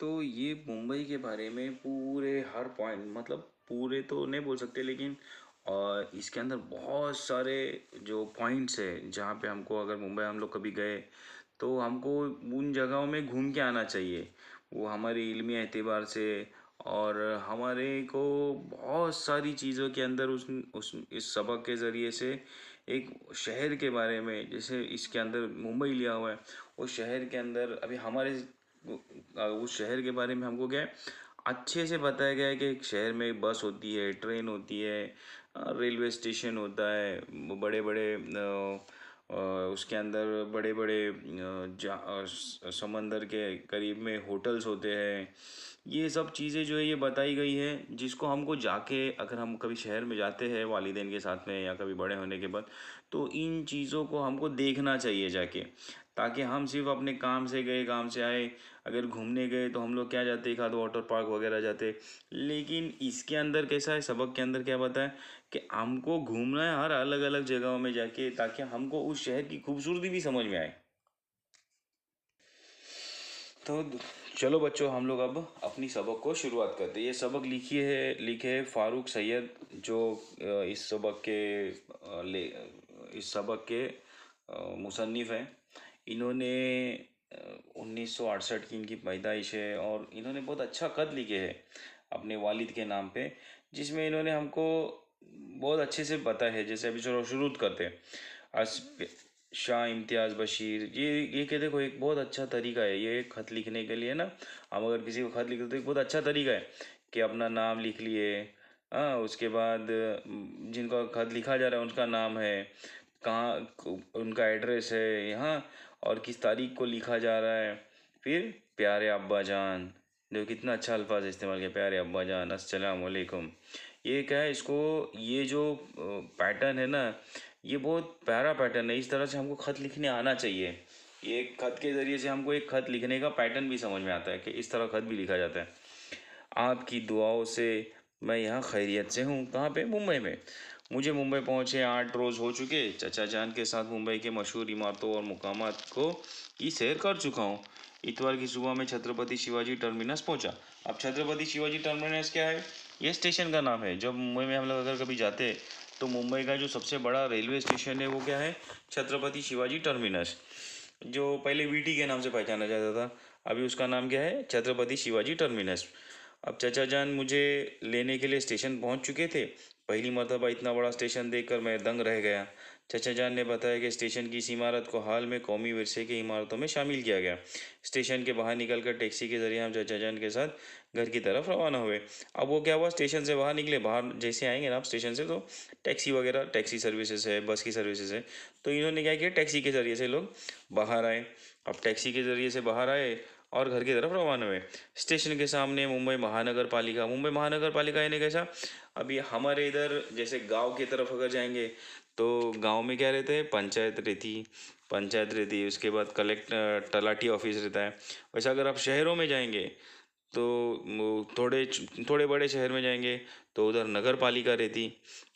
तो ये मुंबई के बारे में पूरे हर पॉइंट, मतलब पूरे तो नहीं बोल सकते, लेकिन इसके अंदर बहुत सारे जो पॉइंट्स है जहाँ पे हमको, अगर मुंबई हम लोग कभी गए तो हमको उन जगहों में घूम के आना चाहिए। वो हमारी इल्मी एतबार से, और हमारे को बहुत सारी चीज़ों के अंदर उस इस सबक के ज़रिए से एक शहर के बारे में, जैसे इसके अंदर मुंबई लिया हुआ है, उस शहर के अंदर अभी हमारे उस शहर के बारे में हमको क्या है, अच्छे से बताया गया है कि एक शहर में बस होती है, ट्रेन होती है, रेलवे स्टेशन होता है, बड़े बड़े उसके अंदर बड़े बड़े समंदर के करीब में होटल्स होते हैं। ये सब चीज़ें जो है ये बताई गई है, जिसको हमको जाके, अगर हम कभी शहर में जाते हैं वालिदैन के साथ में या कभी बड़े होने के बाद, तो इन चीज़ों को हमको देखना चाहिए जाके, ताकि हम सिर्फ अपने काम से गए काम से आए। अगर घूमने गए तो हम लोग क्या जाते, एक आध वाटर पार्क वगैरह जाते, लेकिन इसके अंदर कैसा है, सबक के अंदर क्या बताया कि हमको घूमना है हर अलग अलग जगहों में जाके, ताकि हमको उस शहर की खूबसूरती भी समझ में आए। तो चलो बच्चों, हम लोग अब अपनी सबक को शुरुआत करते हैं। ये सबक लिखे है फ़ारूक सैयद, जो इस सबक के इस सबक के मुसन्निफ़ हैं। इन्होंने 1968 की इनकी पैदाइश है, और इन्होंने बहुत अच्छा खत लिखे है अपने वालिद के नाम पे, जिसमें इन्होंने हमको बहुत अच्छे से बताया है। जैसे अभी चलो शुरू करते हैं। अस शाह इम्तियाज़ बशीर, ये कहते देखो एक बहुत अच्छा तरीका है ये खत लिखने के लिए ना। हम अगर किसी को खत लिखते तो एक बहुत अच्छा तरीका है कि अपना नाम लिख लिए, हाँ, उसके बाद जिनका खत लिखा जा रहा है उनका नाम है, कहाँ उनका एड्रेस है यहाँ, और किस तारीख को लिखा जा रहा है। फिर प्यारे अब्बा जान, देखो कितना अच्छा अल्फाज इस्तेमाल किया, प्यारे अब्बा जान अस्सलाम वालेकुम। ये क्या है, इसको ये जो पैटर्न है ना, ये बहुत प्यारा पैटर्न है। इस तरह से हमको खत लिखने आना चाहिए। ये खत के ज़रिए से हमको एक खत लिखने का पैटर्न भी समझ में आता है कि इस तरह खत भी लिखा जाता है। आपकी दुआओं से मैं यहाँ खैरियत से हूँ। कहाँ पे? मुंबई में। मुझे मुंबई पहुँचे 8 रोज़ हो चुके। चचा जान के साथ मुंबई के मशहूर इमारतों और मुकामात को की सैर कर चुका हूँ। इतवार की सुबह में छत्रपति शिवाजी टर्मिनस पहुँचा। अब छत्रपति शिवाजी टर्मिनस क्या है? ये स्टेशन का नाम है। जब मुंबई में हम लोग अगर कभी जाते तो मुंबई का जो सबसे बड़ा रेलवे स्टेशन है वो क्या है? छत्रपति शिवाजी टर्मिनस, जो पहले वीटी के नाम से पहचाना जाता था। अभी उसका नाम क्या है? छत्रपति शिवाजी टर्मिनस। अब चचा जान मुझे लेने के लिए स्टेशन पहुंच चुके थे। पहली मर्तबा इतना बड़ा स्टेशन देखकर मैं दंग रह गया। चचा जान ने बताया कि स्टेशन की इस इमारत को हाल में कौमी विरसे की इमारतों में शामिल किया गया। स्टेशन के बाहर निकलकर टैक्सी के जरिए हम चचा जान के साथ घर की तरफ रवाना हुए। अब वो क्या हुआ, स्टेशन से बाहर निकले, बाहर जैसे आएंगे ना आप स्टेशन से, तो टैक्सी वगैरह, टैक्सी सर्विसेज है, बस की सर्विसेज है, तो इन्होंने क्या किया, टैक्सी के ज़रिए से लोग बाहर आए। अब टैक्सी के ज़रिए से बाहर आए और घर की तरफ रवाना हुए। स्टेशन के सामने मुंबई महानगर पालिका। मुंबई महानगर पालिका यानी कैसा? अभी हमारे इधर जैसे गांव की तरफ अगर जाएंगे तो गांव में क्या रहते हैं, पंचायत रहती है, उसके बाद तलाटी ऑफिस रहता है। वैसे अगर आप शहरों में जाएंगे तो थोड़े थोड़े बड़े शहर में जाएंगे तो उधर नगर पालिका रहती।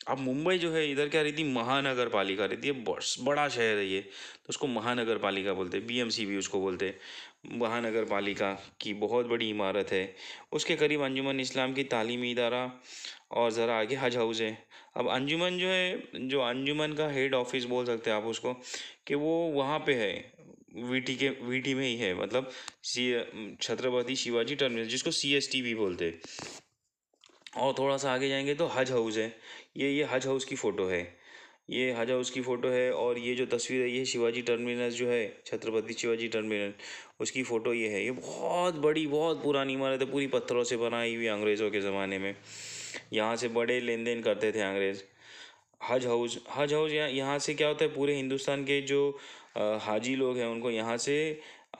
अब मुंबई जो है इधर क्या रहती, महानगर पालिका रहती है। बड़ा शहर है ये, तो उसको महानगर पालिका बोलते हैं, बीएमसी भी उसको बोलते हैं। महानगर पालिका की बहुत बड़ी इमारत है। उसके करीब अंजुमन इस्लाम की तालीमी इदारा, और ज़रा आगे हज हाउस है। अब अंजुमन जो है, जो अंजुमन का हेड ऑफिस बोल सकते हैं आप उसको, कि वो वहाँ पे है, वीटी में ही है, मतलब सी छत्रपति शिवाजी टर्मिनस, जिसको सीएसटी भी बोलते हैं। और थोड़ा सा आगे जाएंगे तो हज हाउस है। ये हज हाउस की फ़ोटो है, ये हज हाउस की फ़ोटो है। और ये जो तस्वीर है, ये शिवाजी टर्मिनस जो है, छत्रपति शिवाजी टर्मिनस, उसकी फ़ोटो ये है। ये बहुत बड़ी, बहुत पुरानी इमारत है, पूरी पत्थरों से बनाई हुई, अंग्रेज़ों के ज़माने में यहाँ से बड़े लेन देन करते थे अंग्रेज़। हज हाउस यहाँ से क्या होता है, पूरे हिंदुस्तान के जो हाजी लोग हैं उनको यहाँ से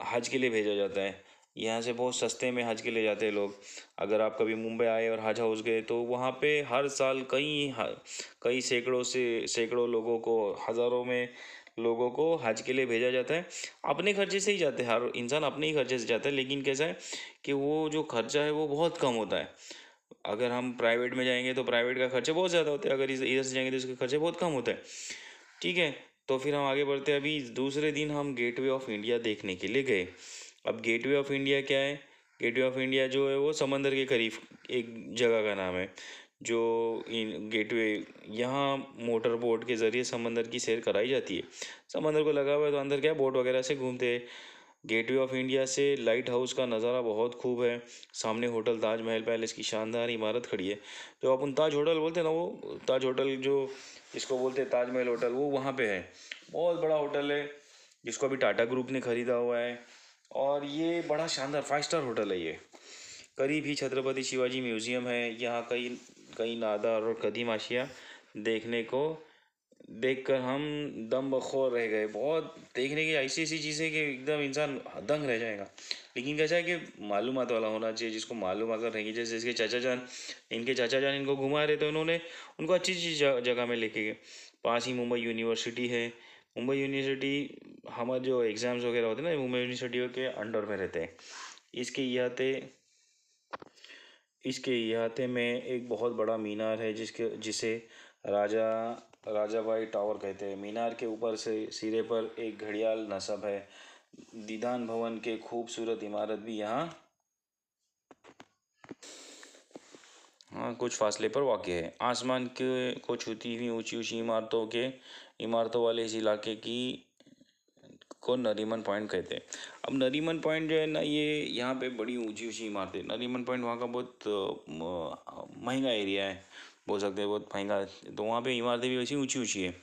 हज के लिए भेजा जाता है। यहाँ से बहुत सस्ते में हज के लिए जाते हैं लोग। अगर आप कभी मुंबई आए और हज हाउस गए तो वहाँ पे हर साल कई सैकड़ों लोगों को, हज़ारों में लोगों को हज के लिए भेजा जाता है। अपने खर्चे से ही जाते हैं, हर इंसान अपने ही खर्चे से जाता है, लेकिन कैसा है कि वो जो खर्चा है वो बहुत कम होता है। अगर हम प्राइवेट में जाएंगे तो प्राइवेट का खर्चे बहुत ज़्यादा होते हैं, अगर इधर से जाएंगे तो इसके खर्चे बहुत कम होते हैं। ठीक है, तो फिर हम आगे बढ़ते हैं। अभी दूसरे दिन हम गेटवे ऑफ इंडिया देखने के लिए गए। अब गेटवे ऑफ इंडिया क्या है गेटवे ऑफ इंडिया जो है वो समंदर के करीब एक जगह का नाम है, जो इन गेटवे, यहाँ मोटर बोट के ज़रिए समंदर की सैर कराई जाती है। समंदर को लगा हुआ है तो अंदर क्या बोट वगैरह से घूमते हैं। गेटवे ऑफ इंडिया से लाइट हाउस का नज़ारा बहुत खूब है। सामने होटल ताजमहल पैलेस की शानदार इमारत खड़ी है। जो अपन ताज होटल बोलते हैं ना, वो ताज होटल जो इसको बोलते हैं ताजमहल होटल, वो वहाँ पे है। बहुत बड़ा होटल है जिसको अभी टाटा ग्रुप ने खरीदा हुआ है। और ये बड़ा शानदार 5 स्टार होटल है ये। करीब ही छत्रपति शिवाजी म्यूजियम है। यहाँ कई कई नादार और कदीम आशिया देखने को देखकर हम दम बखौर रह गए। बहुत देखने की ऐसी ऐसी चीज़ें कि एकदम इंसान दंग रह जाएगा। लेकिन कैसा है कि मालूमात वाला होना चाहिए, जिसको मालूम अगर रहेगी। जैसे इसके चाचा जान इनको घुमा रहे तो इन्होंने उनको अच्छी चीज जगह में लेके गए। पास ही मुंबई यूनिवर्सिटी है। मुंबई यूनिवर्सिटी हमारे जो एग्ज़ाम्स वगैरह होते हैं ना, मुंबई यूनिवर्सिटी के अंडर में रहते हैं। इसके इहाते इसके इहाते में एक बहुत बड़ा मीनार है जिसे राजा राजाबाई टावर कहते हैं। मीनार के ऊपर से सिरे पर एक घड़ियाल नस्ब है। दीदान भवन के खूबसूरत इमारत भी यहाँ कुछ फासले पर वाक़ है। आसमान के को छूती हुई ऊंची ऊंची इमारतों वाले इस इलाके की को नरीमन पॉइंट कहते हैं। अब नरीमन पॉइंट जो है ना, ये यहाँ पे बड़ी ऊंची ऊंची इमारतें। नरीमन पॉइंट वहाँ का बहुत महंगा एरिया है, बोल सकते हैं बहुत महंगा। तो वहाँ पे इमारतें भी वैसी ऊंची ऊंची है।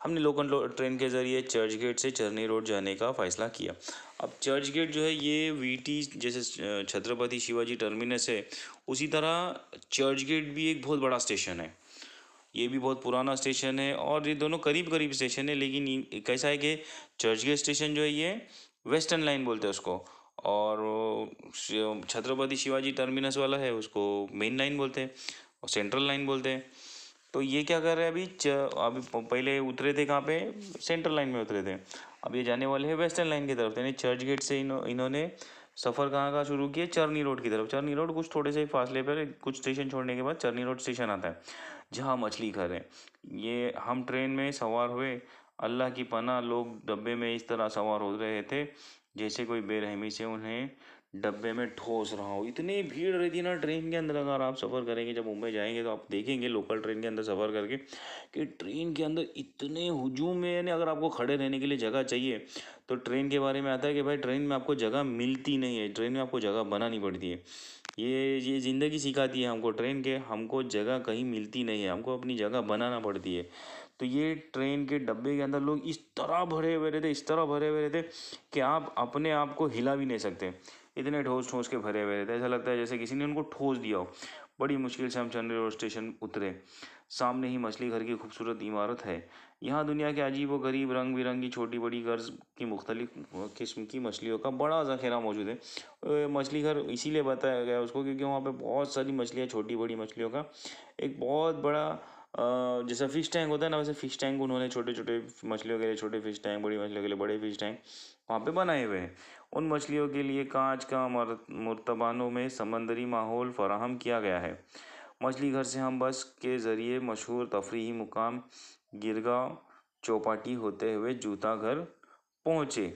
हमने लोकल ट्रेन के ज़रिए चर्च गेट से चरनी रोड जाने का फ़ैसला किया। अब चर्च गेट जो है ये वीटी जैसे छत्रपति शिवाजी टर्मिनस है, उसी तरह चर्च गेट भी एक बहुत बड़ा स्टेशन है। ये भी बहुत पुराना स्टेशन है और ये दोनों करीब करीब स्टेशन है। लेकिन कैसा है कि चर्च गेट स्टेशन जो है ये वेस्टर्न लाइन बोलते हैं उसको, और छत्रपति शिवाजी टर्मिनस वाला है उसको मेन लाइन बोलते हैं और सेंट्रल लाइन बोलते हैं। तो ये क्या कर रहे हैं अभी पहले उतरे थे कहाँ पे, सेंट्रल लाइन में उतरे थे। अब ये जाने वाले हैं वेस्टर्न लाइन की तरफ। यानी चर्च गेट से इन्होंने सफ़र कहाँ का शुरू किया, चरनी रोड की तरफ। चरनी रोड कुछ थोड़े से फासले पर, कुछ स्टेशन छोड़ने के बाद चरनी रोड स्टेशन आता है, जहाँ मछली घर है। ये हम ट्रेन में सवार हुए। अल्लाह की पनाह, लोग डब्बे में इस तरह सवार हो रहे थे जैसे कोई बेरहमी से उन्हें डब्बे में ठोस रहा हो। इतनी भीड़ रहती है ना ट्रेन के अंदर। अगर आप सफ़र करेंगे, जब मुंबई जाएंगे तो आप देखेंगे लोकल ट्रेन के अंदर सफ़र करके कि ट्रेन के अंदर इतने हुजूम में। यानी अगर आपको खड़े रहने के लिए जगह चाहिए तो ट्रेन के बारे में आता है कि भाई ट्रेन में आपको जगह मिलती नहीं है, ट्रेन में आपको जगह बनानी पड़ती है। ये ज़िंदगी सिखाती है हमको ट्रेन के, हमको जगह कहीं मिलती नहीं है, हमको अपनी जगह बनाना पड़ती है। तो ये ट्रेन के डब्बे के अंदर लोग इस तरह भरे हुए रहते, इस तरह भरे हुए रहते कि आप अपने आप को हिला भी नहीं सकते। इतने ठोस ठोस के भरे हुए रहते, ऐसा लगता है जैसे किसी ने उनको ठोस दिया हो। बड़ी मुश्किल से हम चंद्र रोड स्टेशन उतरे। सामने ही मछली घर की खूबसूरत इमारत है। यहाँ दुनिया के अजीब व गरीब रंग बिरंगी छोटी बड़ी गर्ज की मुख्तलिफ किस्म की मछलियों का बड़ा ज़ख़ीरा मौजूद है। मछली घर इसीलिए बताया गया उसको क्योंकि वहाँ पे बहुत सारी मछलियाँ, छोटी बड़ी मछलियों का एक बहुत बड़ा जैसा फिश टैंक होता है ना, वैसे फिश टैंक उन्होंने छोटे छोटे मछलियों के लिए छोटे फिश टैंक, बड़ी मछलियों के लिए बड़े फिश टैंक वहाँ पे बनाए हुए हैं। उन मछलियों के लिए कांच का मर्तबानों में समंदरी माहौल फराहम किया गया है। मछली घर से हम बस के ज़रिए मशहूर तफरीही मुकाम गिरगांव चौपाटी होते हुए जूता घर पहुँचे।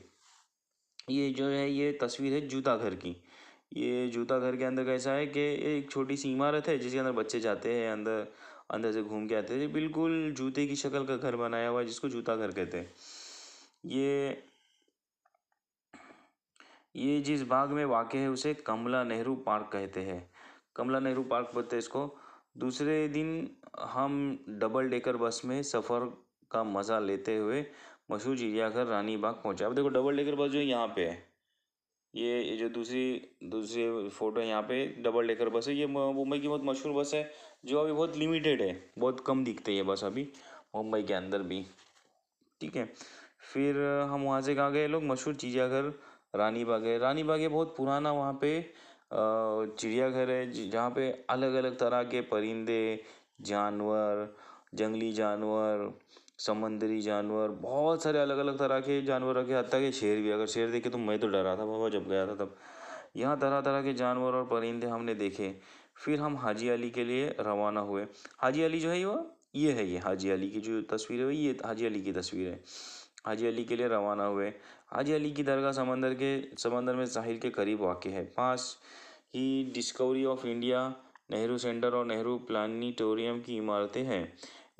ये जो है ये तस्वीर है जूता घर की। ये जूता घर के अंदर कैसा है कि एक छोटी सी इमारत है जिसके अंदर बच्चे जाते हैं, अंदर अंदर से घूम के आते हैं। बिल्कुल जूते की शक्ल का घर बनाया हुआ है जिसको जूता घर कहते हैं। ये ये जिस बाग में वाक़ है उसे कमला नेहरू पार्क कहते हैं। कमला नेहरू पार्क बोलते हैं इसको। दूसरे दिन हम डबल डेकर बस में सफ़र का मज़ा लेते हुए मशहूर चिड़ियाघर रानी बाग पहुँचे। अब देखो डबल डेकर बस जो है यहाँ पे है, ये जो दूसरी दूसरी फ़ोटो है यहाँ पे डबल डेकर बस है। ये मुंबई की बहुत मशहूर बस है जो अभी बहुत लिमिटेड है, बहुत कम दिखते हैं ये बस अभी मुंबई के अंदर भी। ठीक है। फिर हम वहाँ से कहाँ गए लोग, मशहूर चिड़ियाघर रानी बाग है। रानी बाग ये बहुत पुराना वहाँ पे चिड़ियाघर है जहाँ पे अलग अलग तरह के परिंदे, जानवर, जंगली जानवर, समुद्री जानवर, बहुत सारे अलग अलग तरह के जानवर रखे। हत्ता के शेर भी, अगर शेर देखे तो मैं तो डरा था बाबा जब गया था तब। यहाँ तरह तरह के जानवर और परिंदे हमने देखे। फिर हम हाजी अली के लिए रवाना हुए। हाजी अली जो है ये है, ये हाजी अली की जो तस्वीर है ये हाजी अली की तस्वीर है। हाजी अली के लिए रवाना हुए। हाजी अली की दरगाह समंदर में साहिल के करीब वाक़ है। पास ही discovery of India, Nehru centre और नेहरू प्लानिटोरियम की इमारतें हैं।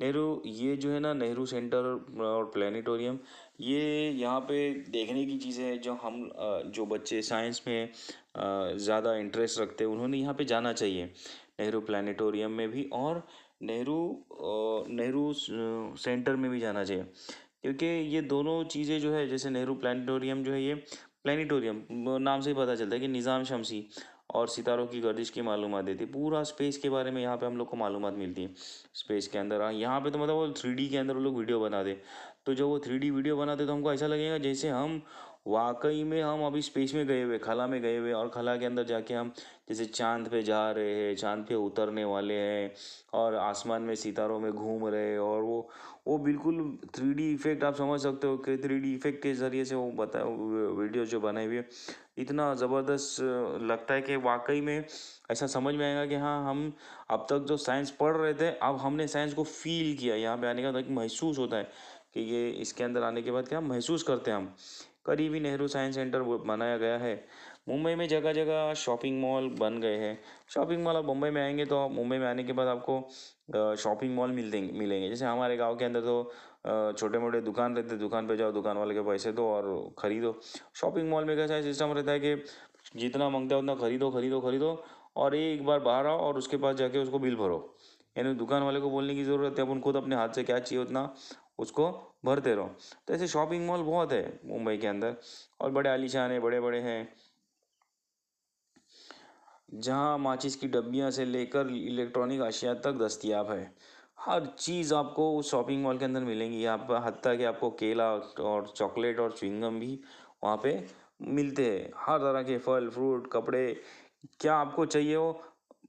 नेहरू, ये जो है ना, नेहरू सेंटर और प्लानिटोरियम, ये यहाँ पे देखने की चीज़ें हैं जो जो बच्चे साइंस में ज़्यादा इंटरेस्ट रखते हैं उन्होंने यहाँ पे जाना चाहिए। नेहरू प्लानिटोरियम में भी और नेहरू सेंटर में भी जाना चाहिए, क्योंकि ये दोनों चीज़ें जो है, जैसे नेहरू प्लानिटोरियम जो है, ये प्लानिटोरियम नाम से ही पता चलता है कि निज़ाम शमसी और सितारों की गर्दिश की मालूमात देती है। पूरा स्पेस के बारे में यहाँ पे हम लोग को मालूमात मिलती है। स्पेस के अंदर यहाँ पे तो मतलब वो 3D के अंदर वो लोग वीडियो बना दे, तो जब वो 3D वीडियो बनाते तो हमको ऐसा लगेगा जैसे हम वाकई में हम अभी स्पेस में गए हुए, खला में गए हुए, और खला के अंदर जाके हम जैसे चांद पे जा रहे हैं, चांद पे उतरने वाले हैं और आसमान में सितारों में घूम रहे हैं। और वो बिल्कुल 3D इफेक्ट आप समझ सकते हो कि 3D इफेक्ट के ज़रिए से वो वीडियो जो बनाए हुए इतना ज़बरदस्त लगता है कि वाकई में ऐसा समझ में आएगा कि हाँ, हम अब तक जो साइंस पढ़ रहे थे, अब हमने साइंस को फील किया। यहाँ पे आने के बाद एक महसूस होता है कि ये इसके अंदर आने के बाद क्या महसूस करते हैं हम। करीब ही नेहरू साइंस सेंटर बनाया गया है। मुंबई में जगह जगह शॉपिंग मॉल बन गए हैं। शॉपिंग मॉल, आप मुंबई में आएंगे तो मुंबई में आने के बाद आपको शॉपिंग मॉल मिलेंगे। जैसे हमारे गांव के अंदर तो छोटे मोटे दुकान रहते, दुकान पे जाओ, दुकान वाले के पैसे दो और खरीदो। शॉपिंग मॉल में कैसा सिस्टम रहता है कि जितना मांगता है उतना खरीदो खरीदो खरीदो, और एक बार बाहर आओ और उसके पास जाके उसको बिल भरो। यानी दुकान वाले को बोलने की ज़रूरत है, अपन खुद अपने हाथ से क्या चाहिए उतना उसको भरते रहो। तो ऐसे शॉपिंग मॉल बहुत है मुंबई के अंदर, और बड़े आलीशान है, बड़े बड़े हैं, जहाँ माचिस की डब्बियाँ से लेकर इलेक्ट्रॉनिक अशिया तक दस्तयाब है। हर चीज़ आपको उस शॉपिंग मॉल के अंदर मिलेंगी। आप हत्ता कि आपको केला और चॉकलेट और च्युइंगम भी वहाँ पे मिलते हैं। हर तरह के फल फ्रूट कपड़े, क्या आपको चाहिए हो।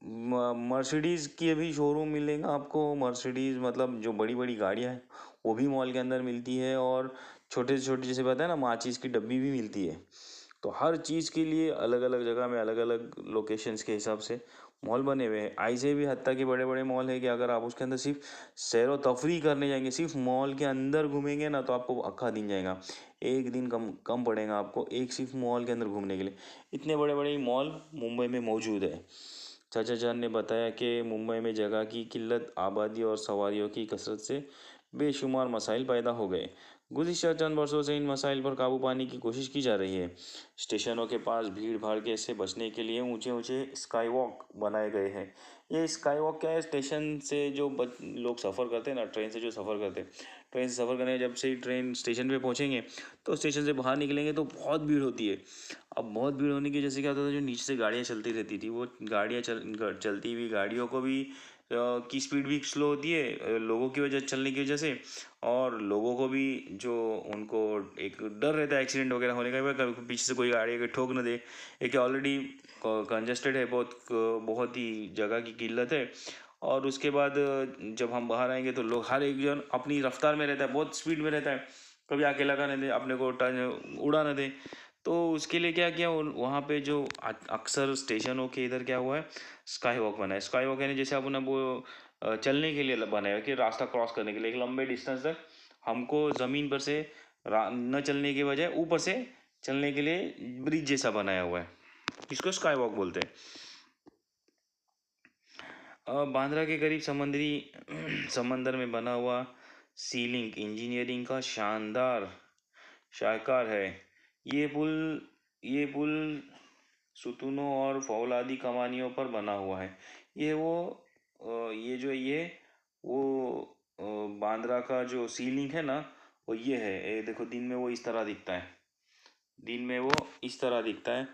मर्सिडीज़ की भी शोरूम मिलेगा आपको। मर्सिडीज़ मतलब जो बड़ी बड़ी गाड़ियाँ हैं वो भी मॉल के अंदर मिलती है, और छोटे से छोटे जैसे बताया ना, माचिस की डब्बी भी मिलती है। तो हर चीज़ के लिए अलग अलग जगह में अलग अलग लोकेशंस के हिसाब से मॉल बने हुए हैं। ऐसे भी हत्ता के बड़े बड़े मॉल है कि अगर आप उसके अंदर सिर्फ सैर व तफरी करने जाएंगे, सिर्फ मॉल के अंदर घूमेंगे ना, तो आपको अक्खा दिन जाएगा। एक दिन कम कम पड़ेगा आपको एक सिर्फ मॉल के अंदर घूमने के लिए। इतने बड़े बड़े मॉल मुंबई में मौजूद है। चाचा जान ने बताया कि मुंबई में जगह की किल्लत, आबादी और सवारियों की कसरत से बेशुमार मसाइल पैदा हो गए। गुज़िश्ता चंद वर्षों से इन मसाइल पर काबू पाने की कोशिश की जा रही है। स्टेशनों के पास भीड़ भाड़ के से बचने के लिए ऊंचे ऊंचे स्काई वॉक बनाए गए हैं। ये स्काई वॉक क्या है, स्टेशन से जो लोग सफ़र करते हैं ना, ट्रेन से जो सफ़र करते हैं, ट्रेन से सफ़र करने जब से ही ट्रेन स्टेशन पे पहुंचेंगे तो स्टेशन से बाहर निकलेंगे तो बहुत भीड़ होती है। अब बहुत भीड़ होने की जैसे क्या होता था, जो नीचे से गाड़ियाँ चलती रहती थी, वो गाड़ियाँ चलती हुई गाड़ियों को भी की स्पीड भी स्लो होती है लोगों की वजह चलने की वजह से, और लोगों को भी जो उनको एक डर रहता है एक्सीडेंट वगैरह होने का, कभी पीछे से कोई गाड़ी अगर ठोक न दे। एक ऑलरेडी कंजेस्टेड है, बहुत ही जगह की किल्लत है। और उसके बाद जब हम बाहर आएंगे तो लोग हर एक जन अपनी रफ्तार में रहता है, बहुत स्पीड में रहता है, कभी आके लगा न दे, अपने को उड़ा न दे। तो उसके लिए क्या किया, वहाँ पे जो अक्सर स्टेशनों के इधर क्या हुआ है, स्काई वॉक बना है। स्काई वॉक यानी जैसे अपन वो चलने के लिए बनाया है कि रास्ता क्रॉस करने के लिए एक लंबे डिस्टेंस तक हमको ज़मीन पर से न चलने के बजाय ऊपर से चलने के लिए ब्रिज जैसा बनाया हुआ है, इसको स्काई वॉक बोलते हैं। बांद्रा के करीब समंदर में बना हुआ सीलिंग इंजीनियरिंग का शानदार शाहकार है। ये पुल सुतूनों और फौलादी कमानियों पर बना हुआ है। ये वो ये जो ये वो बांद्रा का जो सीलिंग है ना, वो ये है। ये देखो, दिन में वो इस तरह दिखता है, दिन में वो इस तरह दिखता है।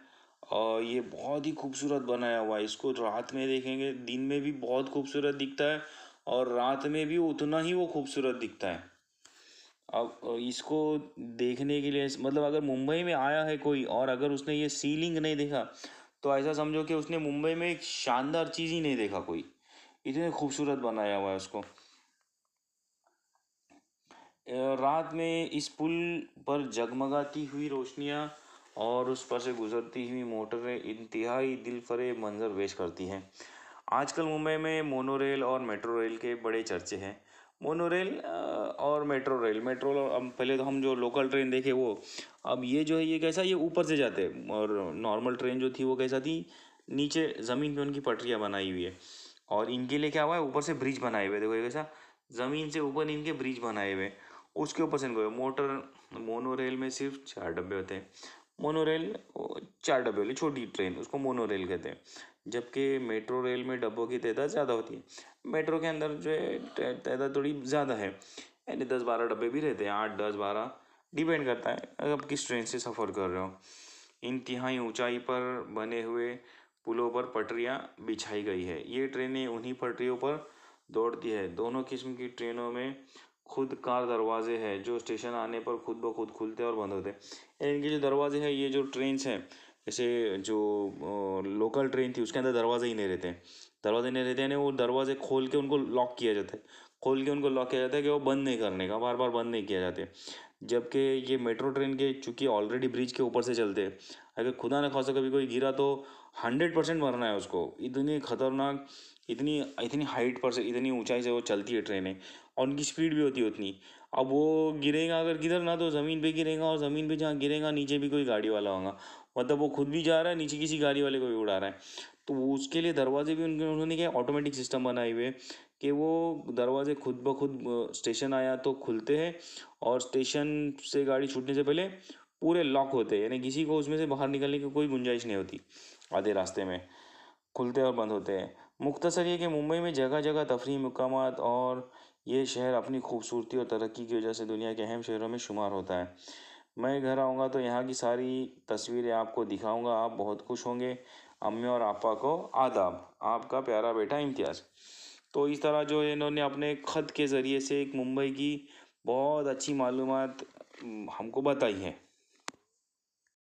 और ये बहुत ही खूबसूरत बनाया हुआ है। इसको रात में देखेंगे, दिन में भी बहुत खूबसूरत दिखता है और रात में भी उतना ही वो खूबसूरत दिखता है। अब इसको देखने के लिए मतलब अगर मुंबई में आया है कोई और अगर उसने ये सीलिंग नहीं देखा, तो ऐसा समझो कि उसने मुंबई में एक शानदार चीज़ ही नहीं देखा कोई, इतने खूबसूरत बनाया हुआ है उसको। रात में इस पुल पर जगमगाती हुई रोशनियाँ और उस पर से गुजरती हुई मोटरें इंतहाई दिलफरेब मंजर पेश करती हैं। आजकल मुंबई में मोनोरेल और मेट्रो रेल के बड़े चर्चे हैं। मोनो रेल और मेट्रो रेल। अब पहले तो हम जो लोकल ट्रेन देखे वो, अब ये जो है ये कैसा, ये ऊपर से जाते हैं, और नॉर्मल ट्रेन जो थी वो कैसा थी, नीचे ज़मीन पे उनकी पटरियाँ बनाई हुई है, और इनके लिए क्या हुआ है, ऊपर से ब्रिज बनाए हुए, देखो ये कैसा ज़मीन से ऊपर इनके ब्रिज बनाए हुए, उसके ऊपर से इनको मोनो रेल में सिर्फ 4 डब्बे होते हैं। मोनो रेल 4 डब्बे वाली छोटी ट्रेन, उसको मोनो रेल कहते हैं। जबकि मेट्रो रेल में डब्बों की तादाद ज़्यादा होती है। मेट्रो के अंदर जो है तादाद थोड़ी ज़्यादा है, यानी 10-12 डब्बे भी रहते हैं, 8-10-12, डिपेंड करता है आप किस ट्रेन से सफ़र कर रहे हो। इंतहाई ऊंचाई पर बने हुए पुलों पर पटरियां बिछाई गई है। ये ट्रेनें उन्हीं पटरियों पर दौड़ती है। दोनों किस्म की ट्रेनों में खुद कार दरवाजे हैं जो स्टेशन आने पर खुद ब खुद खुलते और बंद होते हैं। इनके जो दरवाजे हैं, ये जो ट्रेन्स हैं, जैसे जो लोकल ट्रेन थी उसके अंदर दरवाजे ही नहीं रहते, दरवाजे नहीं रहते यानी वो दरवाजे खोल के उनको लॉक किया जाता है, खोल के उनको लॉक किया जाता है कि वो बंद नहीं करने का, बार बार बंद नहीं किया जाते। जबकि ये मेट्रो ट्रेन के चूँकि ऑलरेडी ब्रिज के ऊपर से चलते हैं, अगर खुदा न खासा कभी कोई गिरा तो 100% मरना है उसको। इतनी खतरनाक, इतनी इतनी हाइट पर से, इतनी ऊंचाई से वो चलती है ट्रेनें, और उनकी स्पीड भी होती है उतनी। अब वो गिरेगा अगर किधर, ना तो ज़मीन पे गिरेगा, और ज़मीन पे जहाँ गिरेगा नीचे भी कोई गाड़ी वाला होगा, मतलब वो खुद भी जा रहा है, नीचे किसी गाड़ी वाले को भी उड़ा रहा है। तो वो उसके लिए दरवाजे भी उन्होंने क्या ऑटोमेटिक सिस्टम बनाए हुए कि वो दरवाजे खुद ब खुद स्टेशन आया तो खुलते हैं, और स्टेशन से गाड़ी छूटने से पहले पूरे लॉक होते हैं, यानी किसी को उसमें से बाहर निकलने की कोई गुंजाइश नहीं होती, आधे रास्ते में खुलते और बंद होते हैं। मुख्तसर ये कि मुंबई में जगह जगह तफरीही मकामात, और ये शहर अपनी खूबसूरती और तरक्की की वजह से दुनिया के अहम शहरों में शुमार होता है। मैं घर आऊँगा तो यहाँ की सारी तस्वीरें आपको दिखाऊंगा, आप बहुत खुश होंगे। अम्मी और आपा को आदाब, आपका प्यारा बेटा इम्तियाज़। तो इस तरह जो इन्होंने अपने ख़त के ज़रिए से एक मुंबई की बहुत अच्छी मालूमात हमको बताई है।